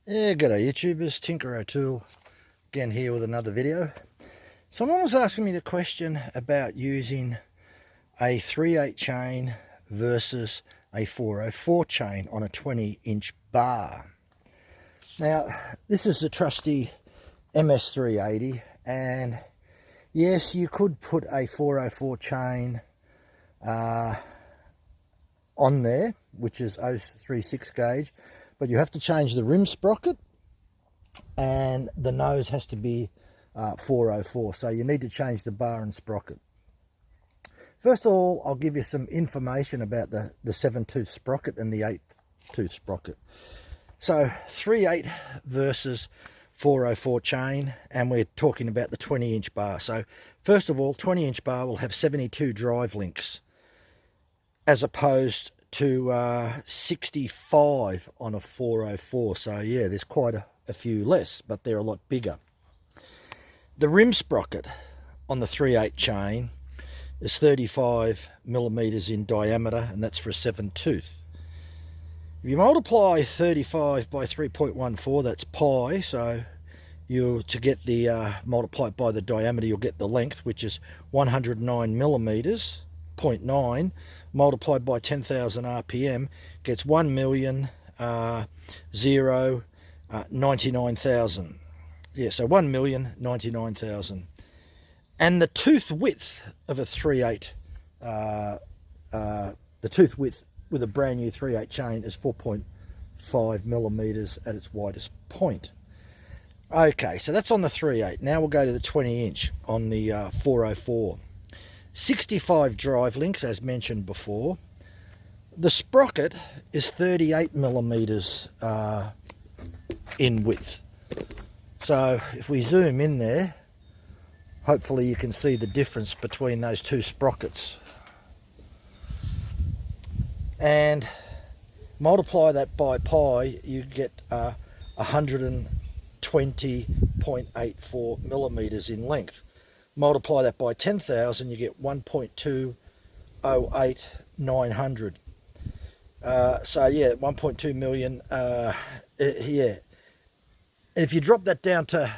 Yeah, g'day YouTubers, Tinker O'Toole again here with another video. Someone was asking me the question about using a 3/8 chain versus a 404 chain on a 20-inch bar. Now, this is the trusty MS380, and yes, you could put a 404 chain on there, which is 036 gauge, but you have to change the rim sprocket and the nose has to be 404, so you need to change the bar and sprocket. First of all, I'll give you some information about the 7-tooth sprocket and the 8-tooth sprocket. So 3/8 versus 404 chain, and we're talking about the 20-inch bar. So first of all, 20-inch bar will have 72 drive links as opposed to 65 on a 404. So yeah, there's quite a few less, but they're a lot bigger. The rim sprocket on the 3/8 chain is 35 millimeters in diameter, and that's for a 7-tooth. If you multiply 35 by 3.14, that's pi, so to get the multiply it by the diameter, you'll get the length, which is 109 millimeters, 0.9, multiplied by 10,000 RPM, gets 1,099,000. Yeah, so 1,099,000. And the tooth width of a 3/8, the tooth width with a brand new 3/8 chain is 4.5 millimeters at its widest point. Okay, so that's on the 3/8. Now we'll go to the 20-inch on the 404. 65 drive links, as mentioned before. The sprocket is 38 millimeters in width. So if we zoom in there, hopefully you can see the difference between those two sprockets. And multiply that by pi, you get 120.84 millimeters in length. Multiply that by 10,000, you get 1.208900. So yeah, 1.2 million. Yeah. And if you drop that down to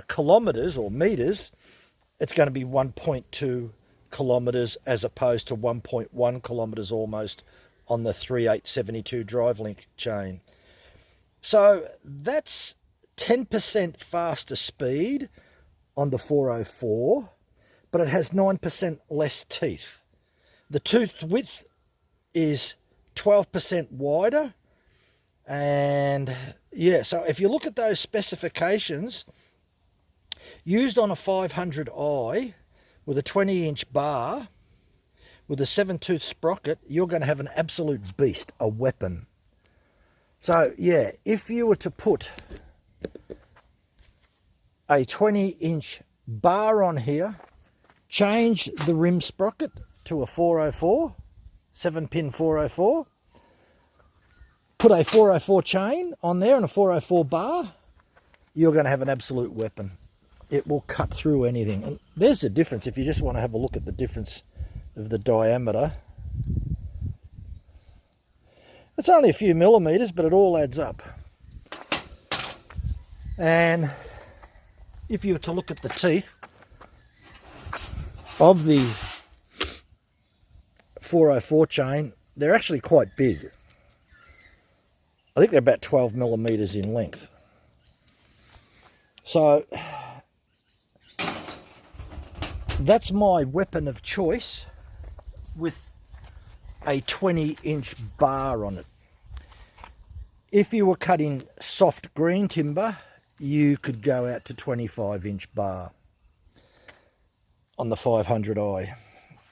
kilometers or meters, it's going to be 1.2 kilometers as opposed to 1.1 kilometers almost on the 3/8 72 drive link chain. So that's 10% faster speed on the 404, but it has 9% less teeth. The tooth width is 12% wider, and yeah, so if you look at those specifications, used on a 500i with a 20-inch bar with a 7-tooth sprocket, you're going to have an absolute beast, a weapon. So yeah, if you were to put a 20-inch bar on here, change the rim sprocket to a 404, 7-pin 404, put a 404 chain on there and a 404 bar, you're going to have an absolute weapon. It will cut through anything. And there's the difference if you just want to have a look at the difference of the diameter. It's only a few millimeters, but it all adds up. And if you were to look at the teeth of the 404 chain, they're actually quite big. I think they're about 12 millimeters in length. So that's my weapon of choice with a 20-inch bar on it. If you were cutting soft green timber, you could go out to 25-inch bar on the 500i.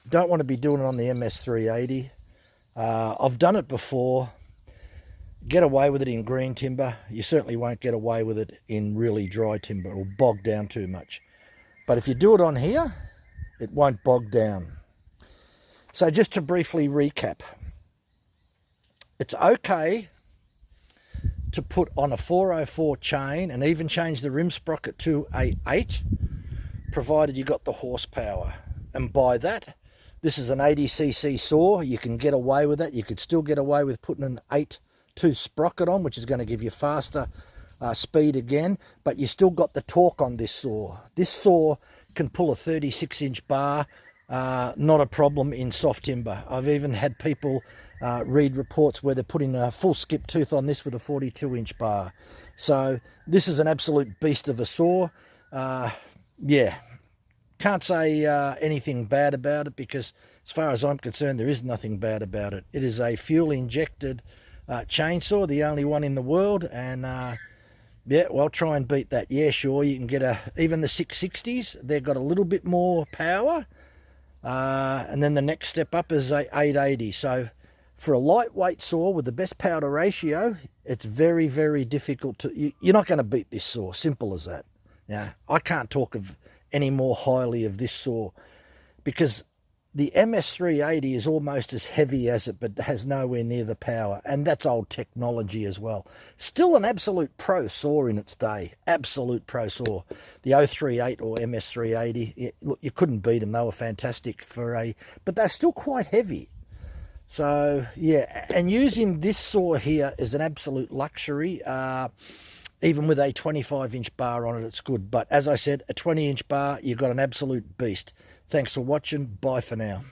Don't want to be doing it on the MS380. I've done it before. Get away with it in green timber. You certainly won't get away with it in really dry timber. It will bog down too much. But if you do it on here, it won't bog down. So just to briefly recap, it's okay to put on a 404 chain and even change the rim sprocket to a 8, provided you got the horsepower. And by that, this is an 80cc saw. You can get away with that. You could still get away with putting an 8-tooth sprocket on, which is going to give you faster speed again, but you still got the torque on this saw. This saw can pull a 36-inch bar, not a problem in soft timber. I've even had people read reports where they're putting a full skip tooth on this with a 42-inch bar. So this is an absolute beast of a saw. Yeah, can't say anything bad about it, because as far as I'm concerned, there is nothing bad about it. It is a fuel-injected chainsaw, the only one in the world, and yeah, well, try and beat that. Yeah, sure, you can get even the 660s, they've got a little bit more power, and then the next step up is a 880. So for a lightweight saw with the best power to ratio, it's very, very difficult to, you're not going to beat this saw, simple as that. Now, I can't talk of any more highly of this saw, because the MS380 is almost as heavy as it, but has nowhere near the power, and that's old technology as well. Still an absolute pro saw in its day, absolute pro saw. The 038 or MS380, look, you couldn't beat them. They were fantastic but they're still quite heavy. So yeah, and using this saw here is an absolute luxury. Even with a 25-inch bar on it, it's good. But as I said, a 20-inch bar, you've got an absolute beast. Thanks for watching. Bye for now.